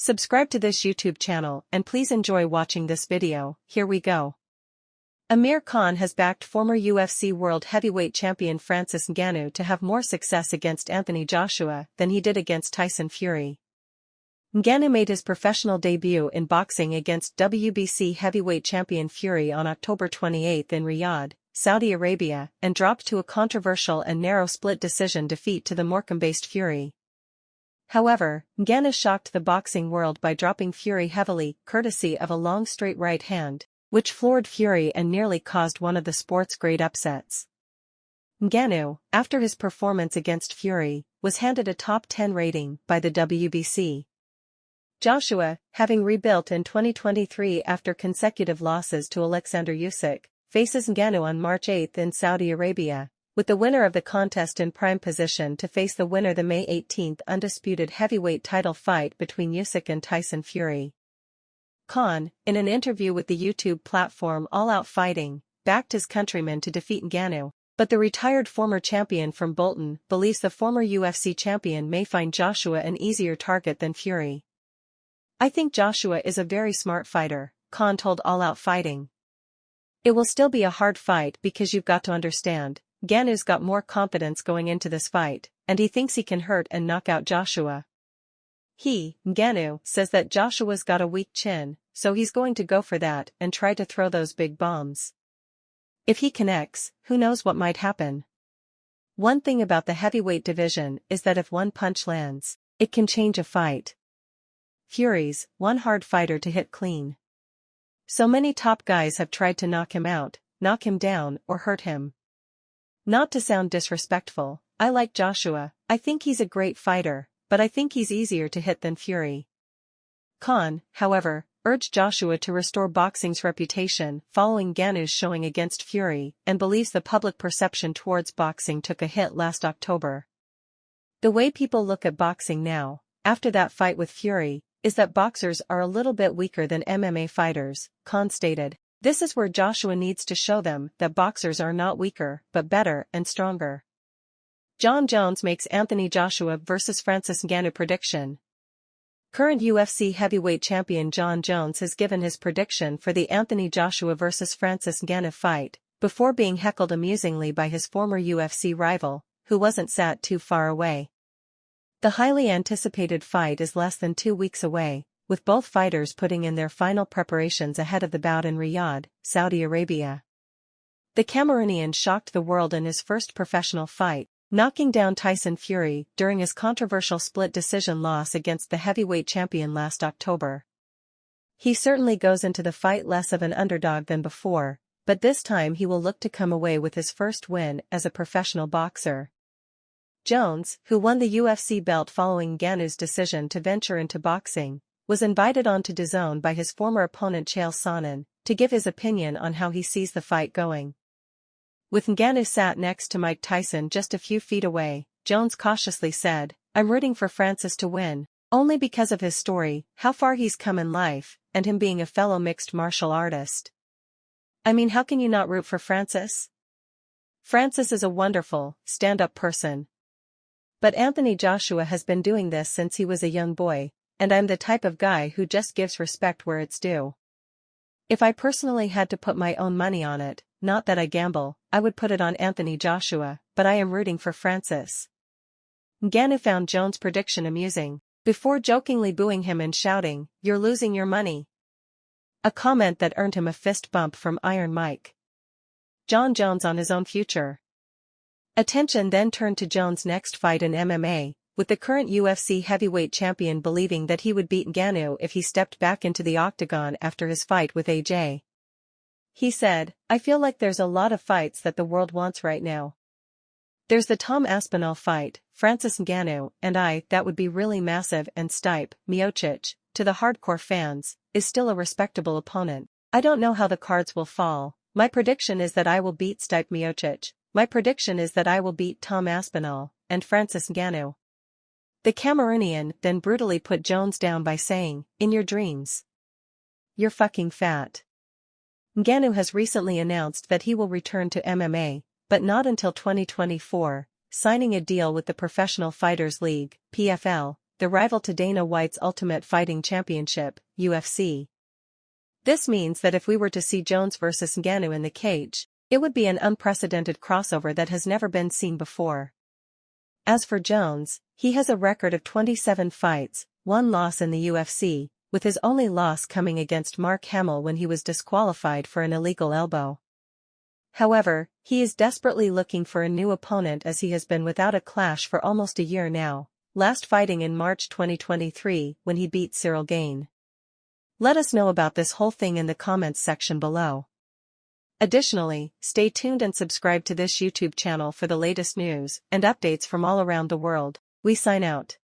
Subscribe to this YouTube channel and please enjoy watching this video. Here we go. Amir Khan has backed former UFC World Heavyweight Champion Francis Ngannou to have more success against Anthony Joshua than he did against Tyson Fury. Ngannou made his professional debut in boxing against WBC heavyweight champion Fury on October 28 in Riyadh, Saudi Arabia, and dropped to a controversial and narrow split decision defeat to the Morecambe-based Fury. However, Ngannou shocked the boxing world by dropping Fury heavily, courtesy of a long straight right hand, which floored Fury and nearly caused one of the sport's great upsets. Ngannou, after his performance against Fury, was handed a top 10 rating by the WBC. Joshua, having rebuilt in 2023 after consecutive losses to Alexander Usyk, faces Ngannou on March 8 in Saudi Arabia, with the winner of the contest in prime position to face the winner the May 18 undisputed heavyweight title fight between Usyk and Tyson Fury. Khan, in an interview with the YouTube platform All Out Fighting, backed his countryman to defeat Ngannou, but the retired former champion from Bolton believes the former UFC champion may find Joshua an easier target than Fury. "I think Joshua is a very smart fighter," Khan told All Out Fighting. "It will still be a hard fight because you've got to understand, Ngannou's got more confidence going into this fight, and he thinks he can hurt and knock out Joshua. Ngannou, says that Joshua's got a weak chin, so he's going to go for that and try to throw those big bombs. If he connects, who knows what might happen. One thing about the heavyweight division is that if one punch lands, it can change a fight. Fury's one hard fighter to hit clean. So many top guys have tried to knock him out, knock him down, or hurt him. Not to sound disrespectful, I like Joshua, I think he's a great fighter, but I think he's easier to hit than Fury." Khan, however, urged Joshua to restore boxing's reputation following Ngannou's showing against Fury and believes the public perception towards boxing took a hit last October. "The way people look at boxing now, after that fight with Fury, is that boxers are a little bit weaker than MMA fighters," Khan stated. "This is where Joshua needs to show them that boxers are not weaker but better and stronger." Jon Jones makes Anthony Joshua vs Francis Ngannou prediction. Current UFC heavyweight champion Jon Jones has given his prediction for the Anthony Joshua vs Francis Ngannou fight, before being heckled amusingly by his former UFC rival, who wasn't sat too far away. The highly anticipated fight is less than 2 weeks away, with both fighters putting in their final preparations ahead of the bout in Riyadh, Saudi Arabia. The Cameroonian shocked the world in his first professional fight, knocking down Tyson Fury during his controversial split decision loss against the heavyweight champion last October. He certainly goes into the fight less of an underdog than before, but this time he will look to come away with his first win as a professional boxer. Jones, who won the UFC belt following Ngannou's decision to venture into boxing, was invited onto DAZN by his former opponent Chael Sonnen to give his opinion on how he sees the fight going. With Ngannou sat next to Mike Tyson just a few feet away, Jones cautiously said, "I'm rooting for Francis to win, only because of his story, how far he's come in life, and him being a fellow mixed martial artist. I mean, how can you not root for Francis? Francis is a wonderful, stand-up person. But Anthony Joshua has been doing this since he was a young boy, and I'm the type of guy who just gives respect where it's due. If I personally had to put my own money on it, not that I gamble, I would put it on Anthony Joshua, but I am rooting for Francis." Ngannou found Jones' prediction amusing, before jokingly booing him and shouting, "You're losing your money." A comment that earned him a fist bump from Iron Mike. Jon Jones on his own future. Attention then turned to Jones' next fight in MMA, with the current UFC heavyweight champion believing that he would beat Ngannou if he stepped back into the octagon after his fight with AJ. He said, "I feel like there's a lot of fights that the world wants right now. There's the Tom Aspinall fight, Francis Ngannou and I, that would be really massive, and Stipe, Miocic, to the hardcore fans, is still a respectable opponent. I don't know how the cards will fall. My prediction is that I will beat Stipe Miocic. My prediction is that I will beat Tom Aspinall and Francis Ngannou." The Cameroonian then brutally put Jones down by saying, "In your dreams. You're fucking fat." Ngannou has recently announced that he will return to MMA, but not until 2024, signing a deal with the Professional Fighters League, PFL, the rival to Dana White's Ultimate Fighting Championship, UFC. This means that if we were to see Jones vs Ngannou in the cage, it would be an unprecedented crossover that has never been seen before. As for Jones, he has a record of 27 fights, 1 loss in the UFC, with his only loss coming against Mark Hamill when he was disqualified for an illegal elbow. However, he is desperately looking for a new opponent as he has been without a clash for almost a year now, last fighting in March 2023 when he beat Cyril Gane. Let us know about this whole thing in the comments section below. Additionally, stay tuned and subscribe to this YouTube channel for the latest news and updates from all around the world. We sign out.